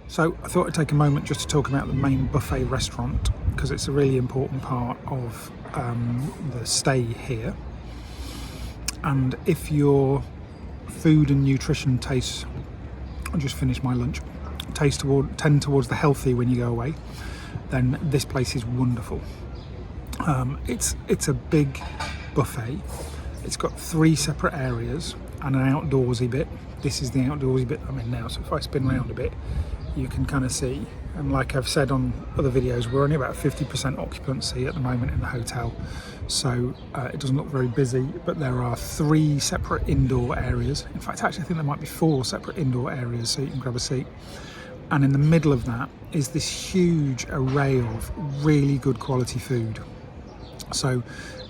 So I thought I'd take a moment just to talk about the main buffet restaurant, because it's a really important part of the stay here. And if your food and nutrition tastes, I just finished my lunch, tend towards the healthy when you go away, then this place is wonderful. It's a big buffet. It's got 3 separate areas and an outdoorsy bit. This is the outdoorsy bit I'm in now, so if I spin around a bit, you can kind of see. And like I've said on other videos, we're only about 50% occupancy at the moment in the hotel, so it doesn't look very busy, but there are 3 separate indoor areas. In fact, actually I think there might be 4 separate indoor areas, so you can grab a seat. And in the middle of that is this huge array of really good quality food. So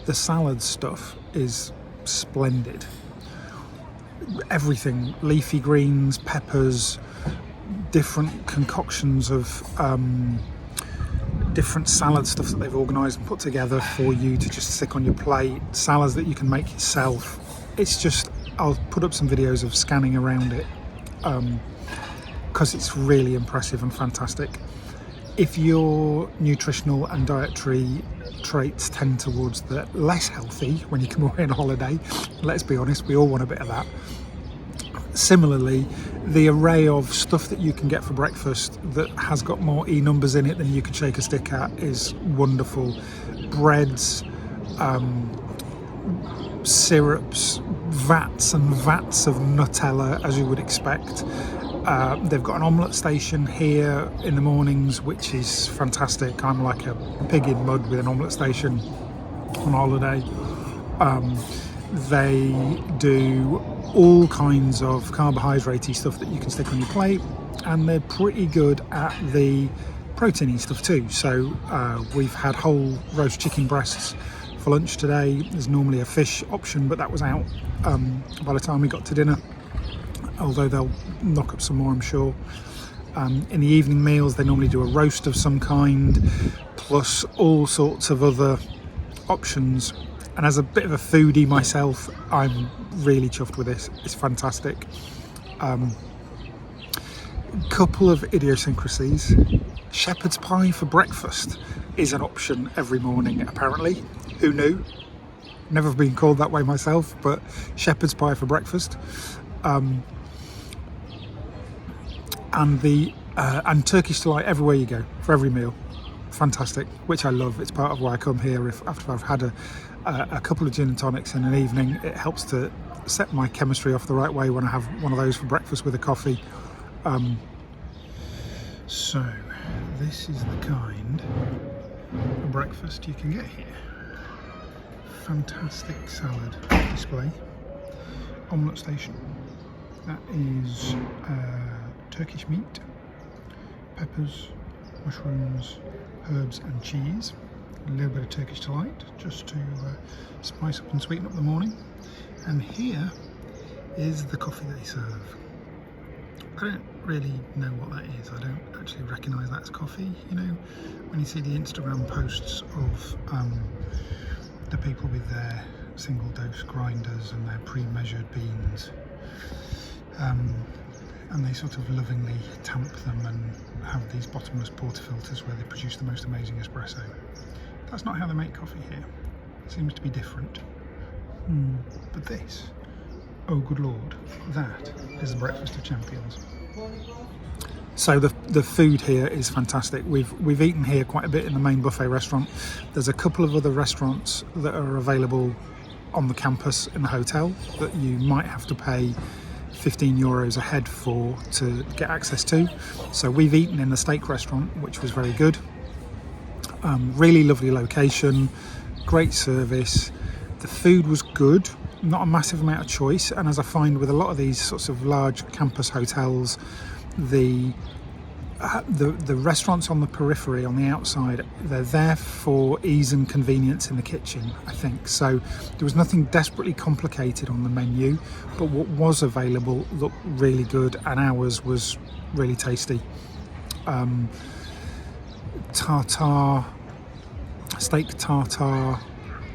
the salad stuff is splendid. Everything, leafy greens, peppers, different concoctions of different salad stuff that they've organised and put together for you to just stick on your plate, salads that you can make yourself. It's just, I'll put up some videos of scanning around it because it's really impressive and fantastic. If your nutritional and dietary traits tend towards the less healthy when you come away on holiday, let's be honest, we all want a bit of that. Similarly, the array of stuff that you can get for breakfast that has got more E numbers in it than you can shake a stick at is wonderful. Breads, syrups, vats and vats of Nutella, as you would expect. They've got an omelette station here in the mornings, which is fantastic. I'm like a pig in mud with an omelette station on holiday. They do all kinds of carbohydrate-y stuff that you can stick on your plate, and they're pretty good at the protein-y stuff too. So we've had whole roast chicken breasts for lunch today. There's normally a fish option, but that was out by the time we got to dinner, although they'll knock up some more, I'm sure. In the evening meals, they normally do a roast of some kind, plus all sorts of other options. And as a bit of a foodie myself, I'm really chuffed with this. It's fantastic. Couple of idiosyncrasies. Shepherd's pie for breakfast is an option every morning, apparently. Who knew? Never been called that way myself, but shepherd's pie for breakfast. And Turkish delight everywhere you go, for every meal. Fantastic, which I love. It's part of why I come here. If after I've had a couple of gin and tonics in an evening, it helps to set my chemistry off the right way when I have one of those for breakfast with a coffee. So this is the kind of breakfast you can get here. Fantastic salad display. Omelette station. That is Turkish meat, peppers, mushrooms, herbs and cheese. A little bit of Turkish delight just to spice up and sweeten up the morning. And here is the coffee they serve. I don't really know what that is. I don't actually recognise that as coffee. You know, when you see the Instagram posts of the people with their single dose grinders and their pre-measured beans, and they sort of lovingly tamp them and have these bottomless portafilters where they produce the most amazing espresso. That's not how they make coffee here. It seems to be different. But this, oh good lord, that is the breakfast of champions. So the food here is fantastic. We've eaten here quite a bit in the main buffet restaurant. There's a couple of other restaurants that are available on the campus in the hotel that you might have to pay €15 a head for to get access to. So we've eaten in the steak restaurant, which was very good. Really lovely location, great service. The food was good, not a massive amount of choice, and as I find with a lot of these sorts of large campus hotels, the restaurants on the periphery, on the outside, they're there for ease and convenience in the kitchen, I think. So there was nothing desperately complicated on the menu, but what was available looked really good, and ours was really tasty. Tartare, steak tartare,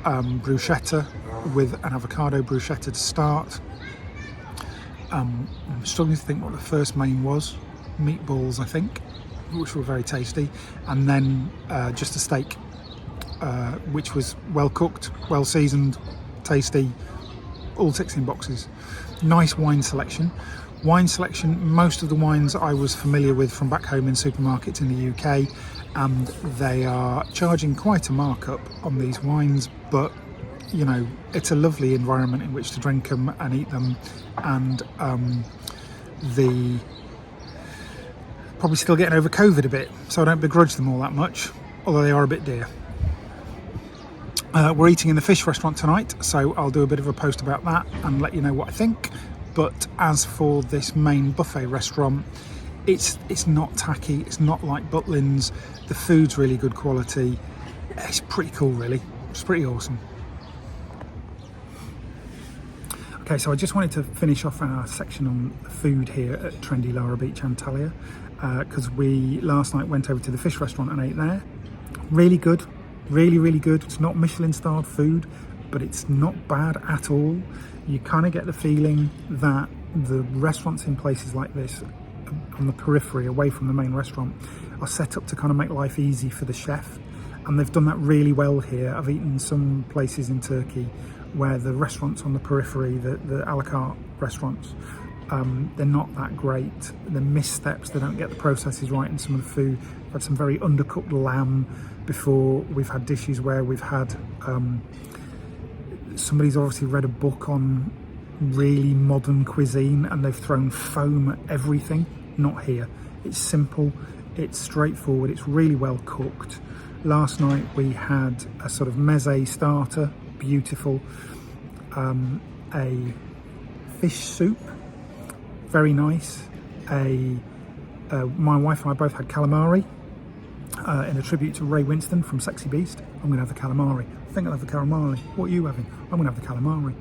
bruschetta with an avocado bruschetta to start. I'm struggling to think what the first main was. Meatballs, I think, which were very tasty, and then just a steak, which was well cooked, well seasoned, tasty, all ticks in boxes. Nice wine selection. Most of the wines I was familiar with from back home in supermarkets in the UK, and they are charging quite a markup on these wines, but you know, it's a lovely environment in which to drink them and eat them, and the probably still getting over COVID a bit, so I don't begrudge them all that much, although they are a bit dear. We're eating in the fish restaurant tonight, so I'll do a bit of a post about that and let you know what I think. But as for this main buffet restaurant, it's not tacky, it's not like Butlins. The food's really good quality. It's pretty cool, really. It's pretty awesome. Okay, so I just wanted to finish off our section on food here at Trendy, Lara Beach, Antalya, because we last night went over to the fish restaurant and ate there. Really good, really good. It's not Michelin-starred food, but it's not bad at all. You kind of get the feeling that the restaurants in places like this, on the periphery, away from the main restaurant, are set up to kind of make life easy for the chef, and they've done that really well here. I've eaten some places in Turkey where the restaurants on the periphery, the a la carte restaurants, they're not that great. They're missteps, they don't get the processes right in some of the food. We've had some very undercooked lamb before. We've had dishes where we've had, somebody's obviously read a book on really modern cuisine and they've thrown foam at everything. Not here. It's simple, it's straightforward, it's really well cooked. Last night we had a sort of meze starter, beautiful, a fish soup, very nice. My wife and I both had calamari, in a tribute to Ray Winston from Sexy Beast. I'm going to have the calamari. I think I'll have the calamari. What are you having? I'm going to have the calamari.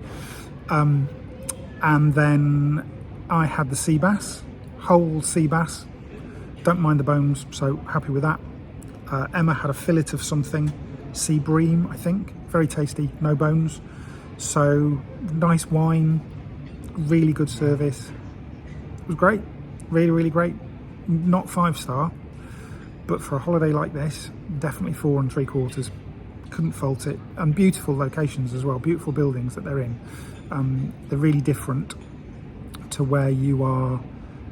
And then I had the sea bass, whole sea bass. Don't mind the bones, so happy with that. Emma had a fillet of something, sea bream, I think. Very tasty, no bones. So nice wine, really good service. It was great, really great. Not 5-star, but for a holiday like this, definitely 4 3/4. Couldn't fault it. And beautiful locations as well, beautiful buildings that they're in. They're really different to where you are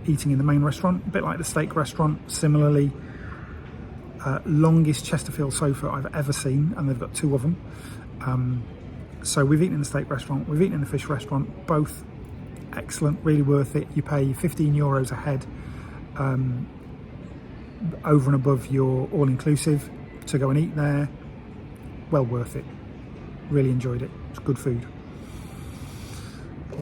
eating in the main restaurant, a bit like the steak restaurant. Similarly, longest Chesterfield sofa I've ever seen, and they've got 2 of them. So we've eaten in the steak restaurant, we've eaten in the fish restaurant, both excellent, really worth it. You pay €15 a head, over and above your all-inclusive to go and eat there. Well worth it. Really enjoyed it. It's good food.